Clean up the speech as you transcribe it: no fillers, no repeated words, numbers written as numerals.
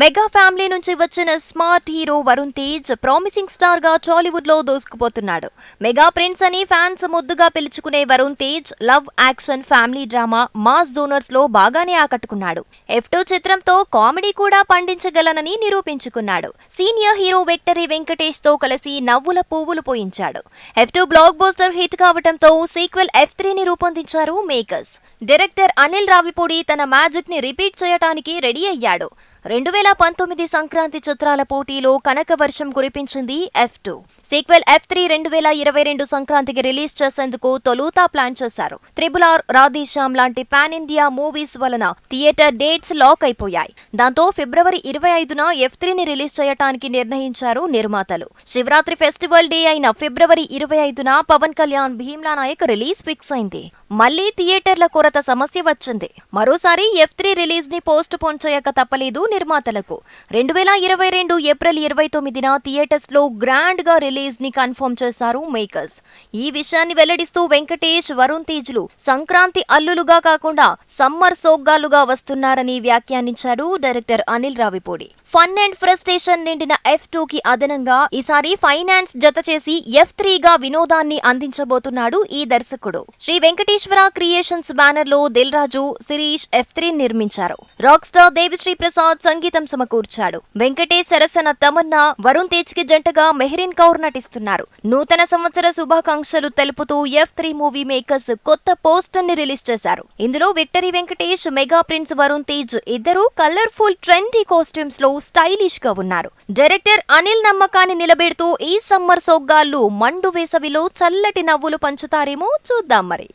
Mega family నుంచి వచ్చిన smart hero Varun Tej promising star గా టాలీవుడ్ లో దూసుకుపోతున్నాడు. మెగా ప్రిన్స్ అని ఫ్యాన్స్ ముద్దుగా పిలుచుకునే Varun Tej love, action, family drama, mass genres లో బాగానే ఆకట్టుకున్నాడు. F2 చిత్రంతో కామెడీ కూడా పండించగలనని నిరూపించుకున్నాడు. సీనియర్ హీరో విక్టరీ వెంకటేష్ తో కలిసి నవ్వుల పువ్వులు పోయించాడు. F2 బ్లాక్ బస్టర్ హిట్ కావడంతో సీక్వెల్ F3 ని రూపొందించారు మేకర్స్. డైరెక్టర్ అనిల్ రావిపూడి తన మ్యాజిక్ ని రిపీట్ చేయడానికి రెడీ అయ్యాడు. 2019 సంక్రాంతి చిత్రాల పోటీలో కనకవర్షం కురిపించింది F2. సీక్వెల్ F3 2022 సంక్రాంతికి రిలీజ్ చేసేందుకు తొలుత ప్లాన్ చేశారు. RRR, రాధేశ్యామ్ లాంటి పాన్ ఇండియా మూవీస్ వలన థియేటర్ డేట్స్ లాక్ అయిపోయాయి. దాంతో ఫిబ్రవరి 25న F3 ని రిలీజ్ చేయడానికి నిర్ణయించారు నిర్మాతలు. శివరాత్రి ఫెస్టివల్ డే అయిన ఫిబ్రవరి 25న పవన్ కళ్యాణ్ భీమ్లా నాయక్ రిలీజ్ ఫిక్స్ అయింది. మళ్లీ థియేటర్ల కొరత సమస్య వచ్చింది. మరోసారి F3 రిలీజ్ ని పోస్ట్ పోన్ చేయక తప్పలేదు నిర్మాతలకు. 2022 ఏప్రిల్ 29న థియేటర్స్ లో గ్రాండ్ గా రిలీజ్ ని కన్ఫర్మ్ చేశారు మేకర్స్. ఈ విషయాన్ని వెల్లడిస్తూ వెంకటేష్, వరుణ్ తేజ్లు సంక్రాంతి అల్లులుగా కాకుండా సమ్మర్ సోగ్గాలుగా వస్తున్నారని వ్యాఖ్యానించారు director Anil Ravipudi. Fun and frustration నిండిన F2 కి అదనంగా ఈసారి ఫైనాన్స్ జత చేసి F3 గా వినోదాన్ని అందించబోతున్నాడు ఈ దర్శకుడు. శ్రీ వెంకటేశ్వర క్రియేషన్స్ బ్యానర్ లో దిల్ రాజు, శిరీష్ F3 నిర్మించారు. రాక్ స్టార్ దేవిశ్రీ ప్రసాద్ సంగీతం సమకూర్చాడు. వెంకటేష్ సరసన తమన్నా, వరుణ్ తేజ్ కి జంటగా మెహరీన్ కౌర్ నటిస్తున్నారు. నూతన సంవత్సర శుభాకాంక్షలు తెలుపుతూ F3 మూవీ మేకర్స్ కొత్త పోస్టర్ ని రిలీజ్ చేశారు. ఇందులో victory Venkatesh, mega prince Varun Tej ఇద్దరు కలర్ఫుల్ ట్రెండీ కాస్ట్యూమ్స్ లో స్టైలిష్ గా ఉన్నారు. డైరెక్టర్ అనిల్ నమ్మకాన్ని నిలబెడుతూ ఈ సమ్మర్ సోగ్గాళ్ళు మండు వేసవిలో చల్లటి నవ్వులు పంచుతారేమో చూద్దాం మరి.